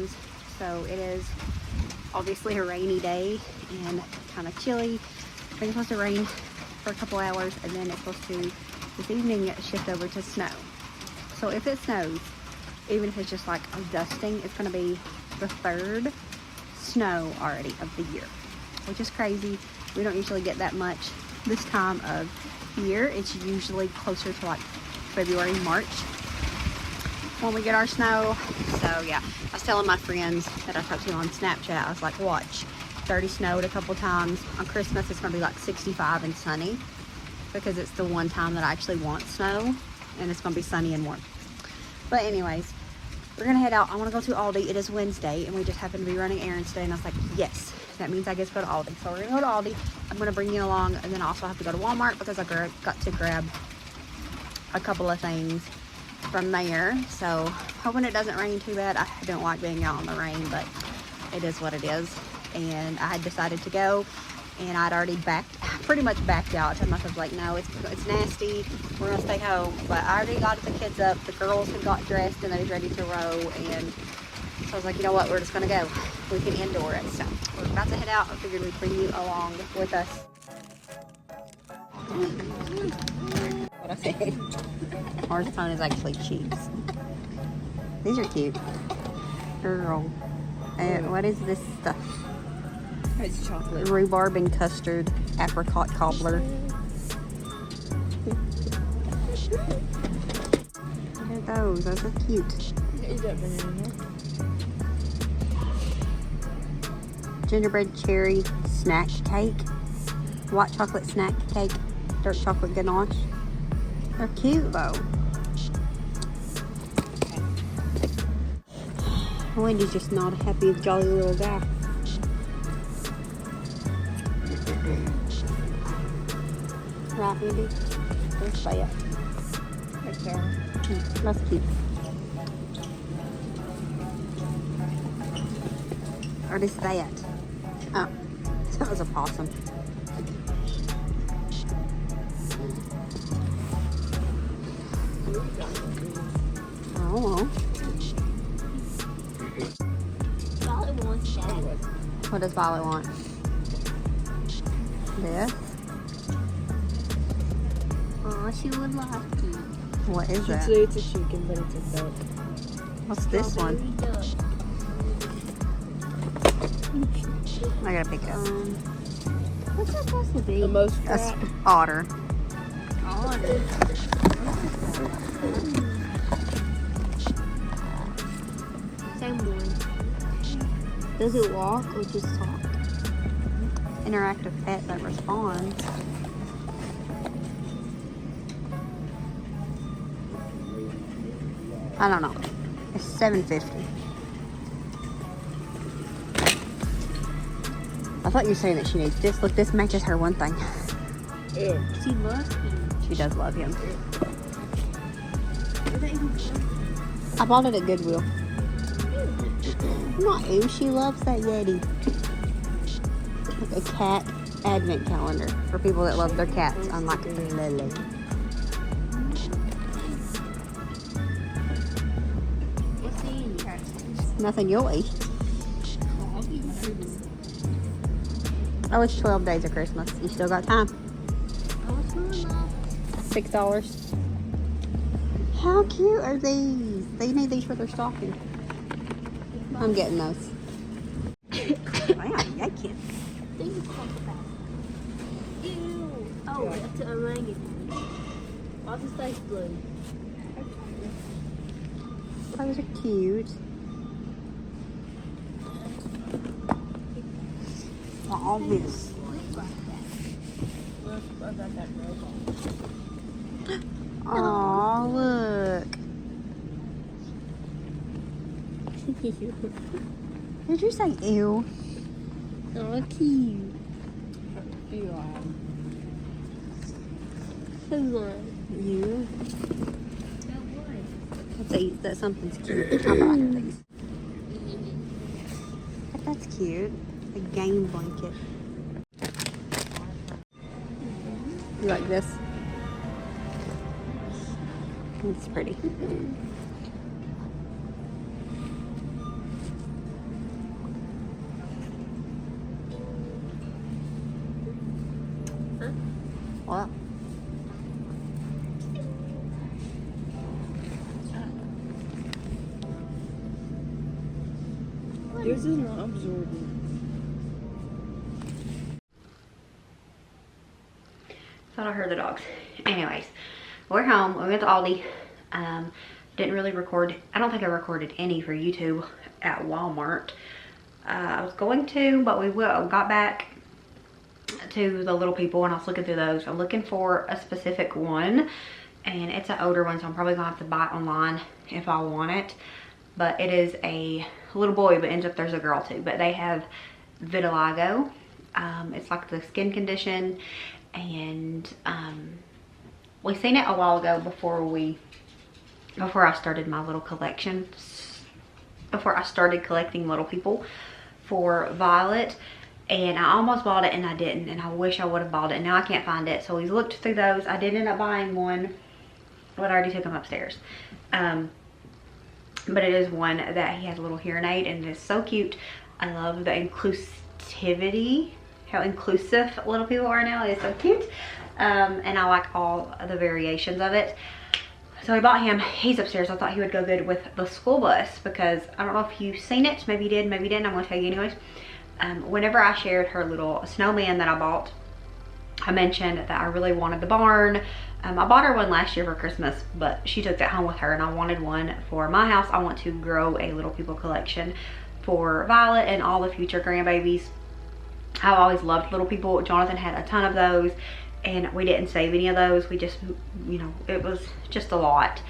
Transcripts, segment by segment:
snows. So it is obviously a rainy day and kind of chilly. I think it's supposed to rain for a couple hours, and then it's supposed to this evening shift over to snow. So if it snows, even if it's just like a dusting, it's going to be the 3rd snow already of the year, which is crazy. We don't usually get that much this time of year. It's usually closer to like February, March when we get our snow. So yeah, I was telling my friends that I talked to on Snapchat, I was like, watch, 30 snowed a couple times. On Christmas it's going to be like 65 and sunny, because it's the one time that I actually want snow, and it's going to be sunny and warm. But anyways, we're going to head out. I want to go to Aldi. It is Wednesday, and we just happen to be running errands today, and I was like, yes, that means I get to go to Aldi. So we're going to go to Aldi. I'm going to bring you along, and then I also have to go to Walmart because I got to grab a couple of things from there. So hoping it doesn't rain too bad. I don't like being out in the rain, but it is what it is. And I had decided to go, and I'd already pretty much backed out. I told myself, like, no, it's nasty, we're gonna stay home. But I already got the kids up, the girls had got dressed and they was ready to row, and so I was like, you know what, we're just gonna go. We can indoor it. So we're about to head out. I figured we'd bring you along with us. What I said. Ours phone is actually cheeks. These are cute. Girl. And what is this stuff? It's chocolate. Rhubarb and custard apricot cobbler. Look at those. Those are cute. Eat that banana. Gingerbread cherry snack cake. White chocolate snack cake. Dark chocolate ganache. They're cute though. Wendy's just not a happy, jolly little guy. Right, Wendy? Let's say it. That's cute. Or is that? Oh, that was a possum. Oh. Violet wants that. What does Violet want? This? Oh, she would like it. What is She'd that? say it's a chicken, but it's a duck. What's this one? I gotta pick it up. What's that supposed to be? The most That's crap. otter. Otter. Same one. Does it walk or just talk? Interactive pet that responds. I don't know. It's $7.50. I thought you were saying that she needs this. Look, this matches her one thing. Ew. She loves him. She does love him. I bought it at Goodwill. Not ew, she loves that Yeti. Like a cat advent calendar for people that love their cats, unlike Lily. What's in it? Nothing you'll eat. Oh, it's 12 days of Christmas. You still got time. $6. How cute are these? They need these for their stocking. I'm getting those. Wow, yucky. Ew. Oh, that's an orangutan. Why does it taste blue? Those are cute. All this. Oh, look. Did you say ew? Oh, cute. Who's one? You? That one. Let's eat that. Something's cute. I'll buy these. That's cute. A game blanket. You like this? It's pretty. What? Yours is not absorbing. Thought I heard the dogs. Anyways, we're home. We went to Aldi. Didn't really record. I don't think I recorded any for YouTube at Walmart. I was going to, but we got back to the little people and I was looking through those. I'm looking for a specific one and it's an older one, so I'm probably gonna have to buy it online if I want it. But it is a little boy, but ends up there's a girl too. But they have vitiligo. It's like the skin condition, and we seen it a while ago before I started my little collection. Before I started collecting little people for Violet, and I almost bought it and I didn't, and I wish I would have bought it, and now I can't find it. So we looked through those. I did end up buying one, but I already took him upstairs. But it is one that he has a little hearing aid, and it is so cute. I love the inclusivity, how inclusive little people are now. It's so cute. And I like all the variations of it. So we bought him. He's upstairs. I thought he would go good with the school bus because I don't know if you've seen it. Maybe you did, maybe you didn't. I'm going to tell you anyways. Whenever I shared her little snowman that I bought, I mentioned that I really wanted the barn. I bought her one last year for Christmas, but she took that home with her, and I wanted one for my house. I want to grow a little people collection for Violet and all the future grandbabies. I've always loved little people. Jonathan had a ton of those, and we didn't save any of those. We just, you know, it was just a lot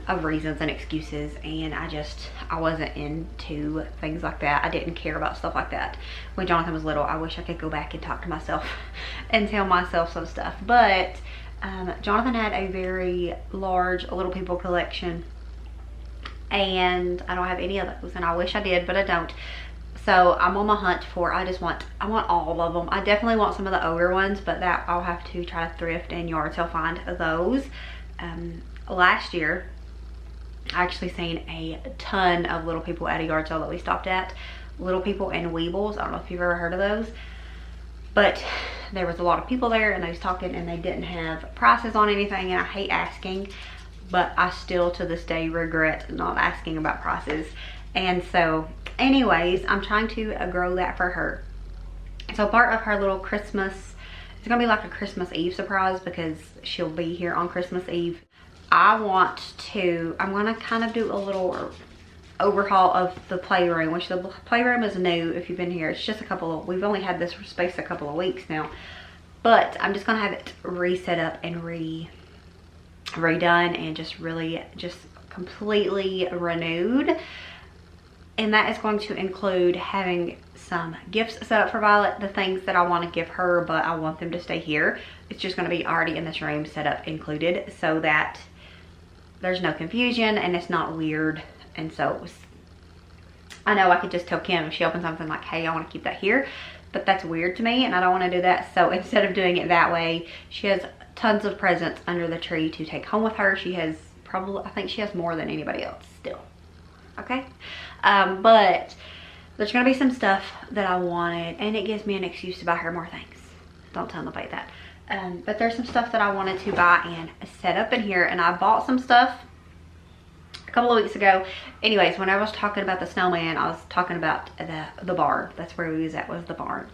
of reasons and excuses, and I wasn't into things like that. I didn't care about stuff like that when Jonathan was little. I wish I could go back and talk to myself and tell myself some stuff, but Jonathan had a very large little people collection, and I don't have any of those, and I wish I did, but I don't. So I'm on my hunt for, I want all of them. I definitely want some of the older ones, but that I'll have to try to thrift and yard sale find those. Last year, I actually seen a ton of little people at a yard sale that we stopped at. Little people and Weebles. I don't know if you've ever heard of those, but there was a lot of people there, and they was talking, and they didn't have prices on anything, and I hate asking, but I still to this day regret not asking about prices. And so anyways, I'm trying to grow that for her. So part of her little Christmas, it's gonna be like a Christmas Eve surprise because she'll be here on Christmas Eve. I'm gonna kind of do a little overhaul of the playroom, which the playroom is new if you've been here. It's just we've only had this space a couple of weeks now, but I'm just gonna have it reset up and redone and just completely renewed. And that is going to include having some gifts set up for Violet, the things that I want to give her, but I want them to stay here. It's just going to be already in this room set up included, so that there's no confusion and it's not weird. And so I know I could just tell Kim if she opens something like, hey, I want to keep that here, but that's weird to me and I don't want to do that. So instead of doing it that way, she has tons of presents under the tree to take home with her. She has I think she has more than anybody else still. Okay, but there's gonna be some stuff that I wanted, and it gives me an excuse to buy her more things. Don't tell nobody that. But there's some stuff that I wanted to buy and set up in here, and I bought some stuff a couple of weeks ago. Anyways, when I was talking about the snowman, I was talking about the barn. That's where we was at, was the barn.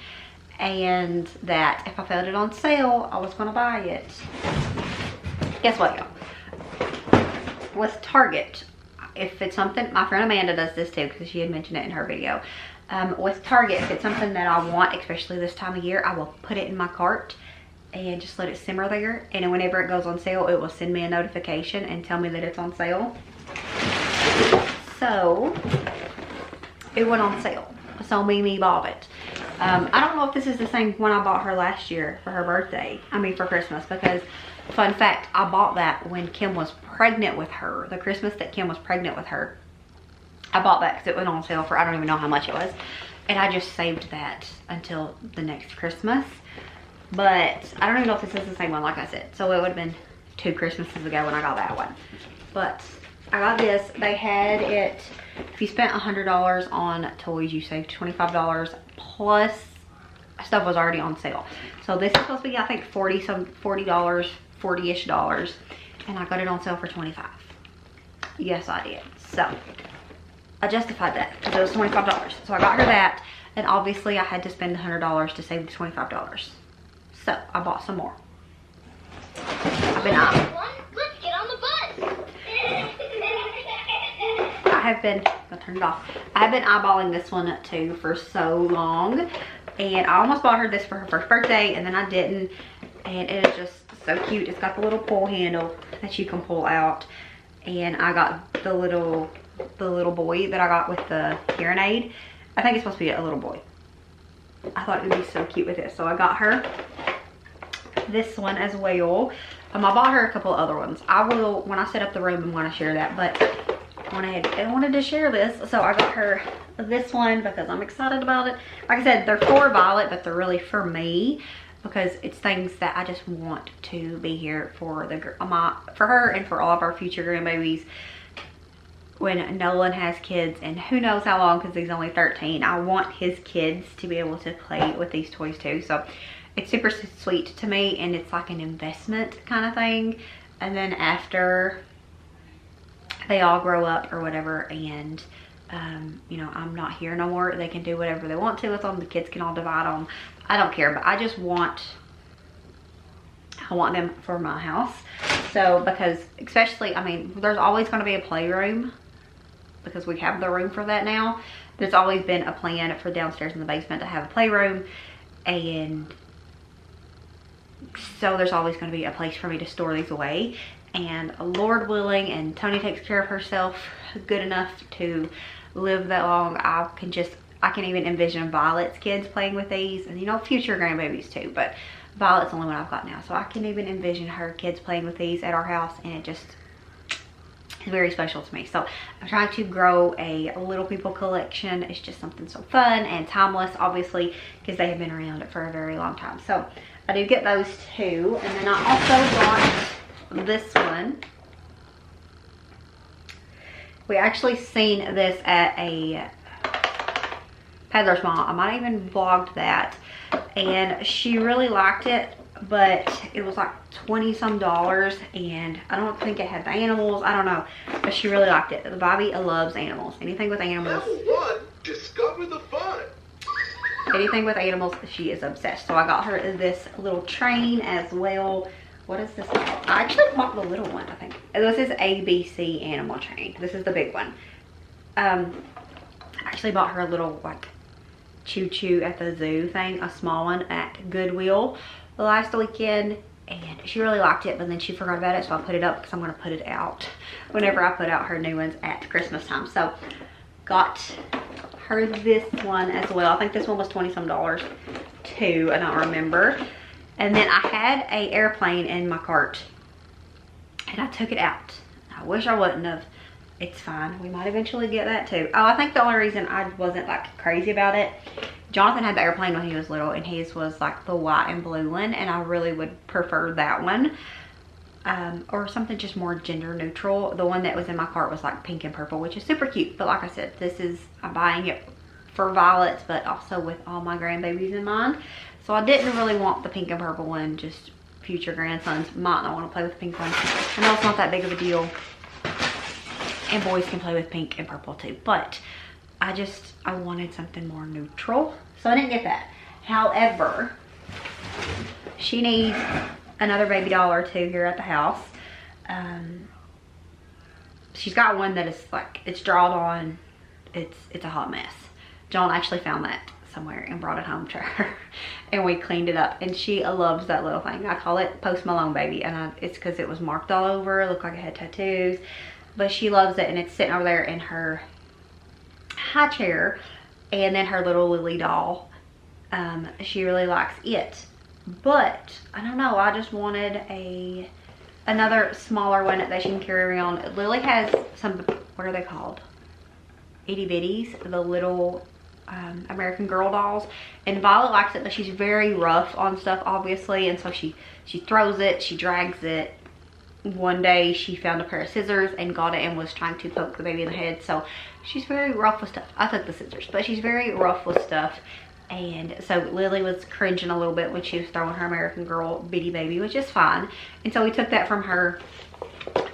And that if I found it on sale, I was gonna buy it. Guess what, y'all? With Target, if it's something, my friend Amanda does this too because she had mentioned it in her video. With Target, if it's something that I want, especially this time of year, I will put it in my cart and just let it simmer there, and then whenever it goes on sale, it will send me a notification and tell me that it's on sale. So it went on sale, so Mimi bought it. I don't know if this is the same one I bought her last year for her birthday, for Christmas, because fun fact, I bought that when Kim was pregnant with her, the Christmas that Kim was pregnant with her. I bought that because it went on sale for, I don't even know how much it was, and I just saved that until the next Christmas. But I don't even know if this is the same one, like I said. So it would have been 2 Christmases ago when I got that one. But I got this. They had it, if you spent $100 on toys, you saved $25 plus stuff was already on sale. So this is supposed to be, I think, $40-ish dollars, and I got it on sale for $25. Yes, I did. So I justified that because it was $25. So I got her that, and obviously I had to spend $100 to save the $25. So I bought some more. I've been let's get on the bus. I'll turn it off. I have been eyeballing this one too for so long, and I almost bought her this for her first birthday, and then I didn't. And it is just so cute. It's got the little pull handle that you can pull out, and I got the little boy that I got with the hearing aid. I think it's supposed to be a little boy. I thought it would be so cute with it, so I got her this one as well. I bought her a couple other ones. I will, when I set up the room, I'm going to share that, but I wanted to share this, so I got her this one because I'm excited about it. Like I said, they're for Violet, but they're really for me because it's things that I just want to be here for for her and for all of our future grandbabies when Nolan has kids, and who knows how long, because he's only 13. I want his kids to be able to play with these toys too. So it's super sweet to me, and it's like an investment kind of thing. And then after they all grow up or whatever, and you know, I'm not here no more, they can do whatever they want to with them. The kids can all divide them. I don't care, but I want them for my house. So because especially, I mean, there's always going to be a playroom because we have the room for that now. There's always been a plan for downstairs in the basement to have a playroom, and so there's always going to be a place for me to store these away. And Lord willing, and Tony takes care of herself good enough to live that long, I can even envision Violet's kids playing with these, and you know, future grandbabies too, but Violet's the only one I've got now, so I can even envision her kids playing with these at our house, and it just is very special to me. So I'm trying to grow a Little People collection. It's just something so fun and timeless, obviously, because they have been around for a very long time. So I do get those two, and then I also got this one. We actually seen this at a Peddler's Mall. I might even vlogged that, and she really liked it, but it was like $20 some, and I don't think it had the animals. I don't know, but she really liked it. The Bobby loves animals. Anything with animals. Have fun. Discover the fun. Anything with animals, she is obsessed. So I got her this little train as well. What is this called? I actually bought the little one, I think. This is ABC animal train. This is the big one. I actually bought her a little like choo-choo at the zoo thing, a small one at Goodwill last weekend, and she really liked it, but then she forgot about it, so I put it up because I'm going to put it out whenever I put out her new ones at Christmas time. So got her this one as well. I think this one was $20 some too, I don't remember. And then I had a airplane in my cart, and I took it out. I wish I wouldn't have. It's fine. We might eventually get that too. Oh, I think the only reason I wasn't like crazy about it, Jonathan had the airplane when he was little, and his was like the white and blue one, and I really would prefer that one. Or something just more gender neutral. The one that was in my cart was like pink and purple, which is super cute. But like I said, I'm buying it for Violet's, but also with all my grandbabies in mind. So I didn't really want the pink and purple one. Just future grandsons might not want to play with the pink one. I know it's not that big of a deal, and boys can play with pink and purple too, but I wanted something more neutral, so I didn't get that. However, she needs another baby doll or two here at the house. She's got one that is like, it's drawn on, it's a hot mess. John actually found that somewhere and brought it home to her, and we cleaned it up, and she loves that little thing. I call it Post Malone baby, and it's because it was marked all over. It looked like it had tattoos, but she loves it, and it's sitting over there in her high chair. And then her little Lily doll, she really likes it, but I don't know, I just wanted another smaller one that she can carry around. Lily has some, what are they called, itty bitties, the little American Girl dolls, and Violet likes it, but she's very rough on stuff, obviously, and so she throws it, she drags it. One day she found a pair of scissors and got it and was trying to poke the baby in the head, so she's very rough with stuff. I took the scissors, but she's very rough with stuff, And so Lily was cringing a little bit when she was throwing her American Girl Bitty Baby, which is fine. And so we took that from her.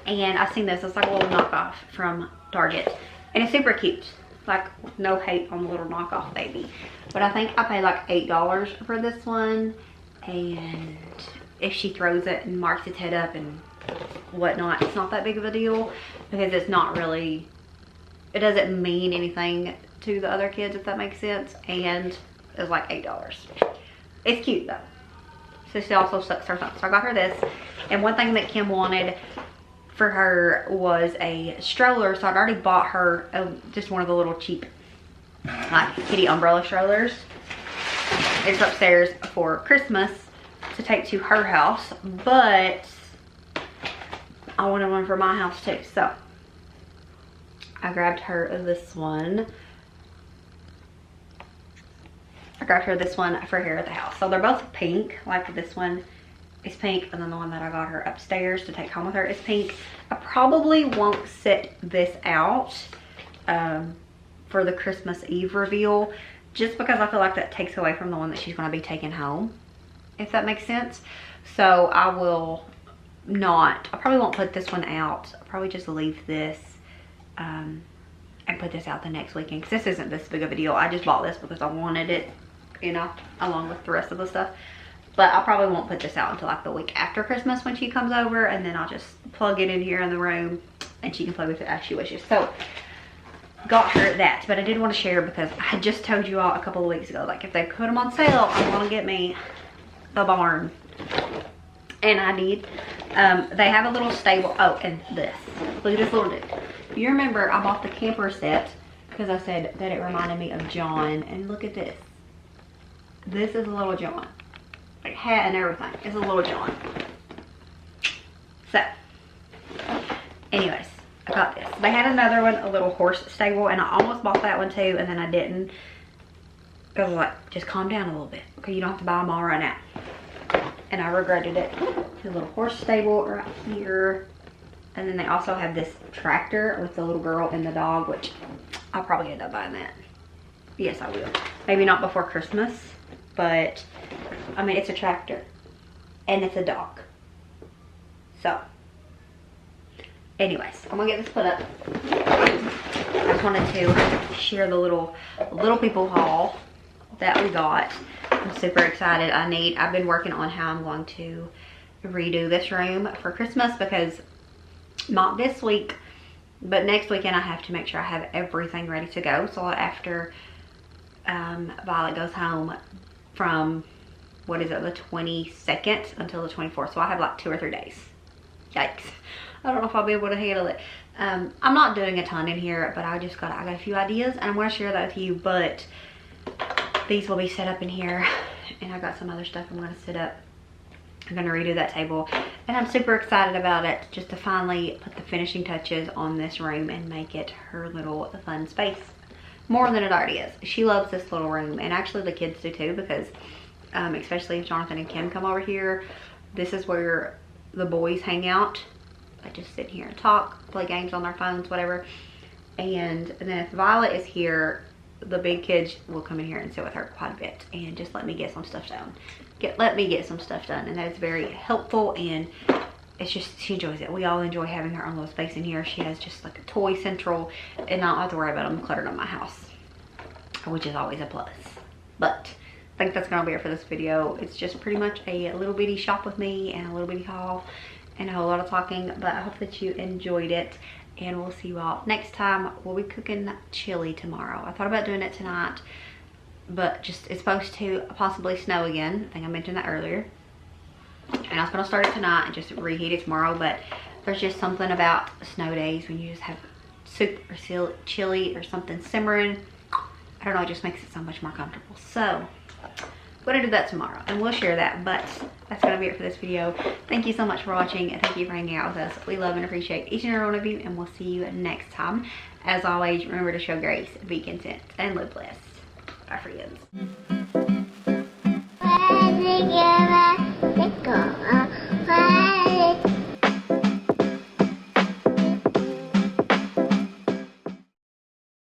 And I seen this. It's like a little knockoff from Target. And it's super cute. Like, no hate on the little knockoff baby. But I think I paid like $8 for this one. And if she throws it and marks its head up and whatnot, it's not that big of a deal. Because it's not really, it doesn't mean anything to the other kids, if that makes sense. And it's like $8. It's cute though. So she also sucks her thumb. So I got her this. And one thing that Kim wanted for her was a stroller. So I'd already bought her just one of the little cheap like kitty umbrella strollers. It's upstairs for Christmas to take to her house. But I wanted one for my house too. So I grabbed her this one. I grabbed her this one for here at the house. So they're both pink. Like this one is pink, and then the one that I got her upstairs to take home with her is pink. I probably won't set this out for the Christmas Eve reveal, just because I feel like that takes away from the one that she's going to be taking home, if that makes sense. So I will not, I probably won't put this one out. I'll probably just leave this and put this out the next weekend, because this isn't this big of a deal. I just bought this because I wanted it, you know, along with the rest of the stuff. But I probably won't put this out until like the week after Christmas when she comes over, and then I'll just plug it in here in the room and she can play with it as she wishes. So got her that, but I did want to share because I just told you all a couple of weeks ago, like if they put them on sale, I want to get me the barn. And I did. They have a little stable. Oh, and this. Look at this little dude. You remember I bought the camper set because I said that it reminded me of John. And look at this. This is a little John. Like hat and everything. It's a little John. So, anyways, I got this. They had another one, a little horse stable, and I almost bought that one too, and then I didn't. Because I was like, just calm down a little bit. Okay, you don't have to buy them all right now. And I regretted it. The little horse stable right here. And then they also have this tractor with the little girl and the dog, which I'll probably end up buying that. Yes, I will. Maybe not before Christmas, but I mean, it's a tractor and it's a dog. So, anyways, I'm gonna get this put up. I just wanted to share the little people haul that we got. I'm super excited. I've been working on how I'm going to redo this room for Christmas, because not this week, but next weekend I have to make sure I have everything ready to go. So after Violet goes home from, what is it, the 22nd until the 24th. So I have like 2 or 3 days. Yikes. I don't know if I'll be able to handle it. I'm not doing a ton in here, but I got a few ideas and I want to share that with you. But these will be set up in here, and I got some other stuff I'm going to set up. I'm going to redo that table, and I'm super excited about it, just to finally put the finishing touches on this room and make it her little fun space, more than it already is. She loves this little room, and actually the kids do too, because especially if Jonathan and Kim come over here, this is where the boys hang out. They just sit here and talk, play games on their phones, whatever. And then if Violet is here, the big kids will come in here and sit with her quite a bit and just let me get some stuff done. Let me get some stuff done, and that is very helpful, and it's just, she enjoys it. We all enjoy having her own little space in here. She has just like a toy central, and not have to worry about them cluttered in my house, which is always a plus. But I think that's gonna be it for this video. It's just pretty much a little bitty shop with me and a little bitty haul and a whole lot of talking, but I hope that you enjoyed it. And we'll see you all next time. We'll be cooking chili tomorrow. I thought about doing it tonight, but it's supposed to possibly snow again. I think I mentioned that earlier. And I was gonna start it tonight and just reheat it tomorrow, but there's just something about snow days when you just have soup or chili or something simmering. I don't know, it just makes it so much more comfortable. So I'm gonna do that tomorrow and we'll share that, but that's gonna be it for this video. Thank you so much for watching, and thank you for hanging out with us. We love and appreciate each and every one of you, and we'll see you next time. As always, remember to show grace, be content, and live blessed. Bye, friends.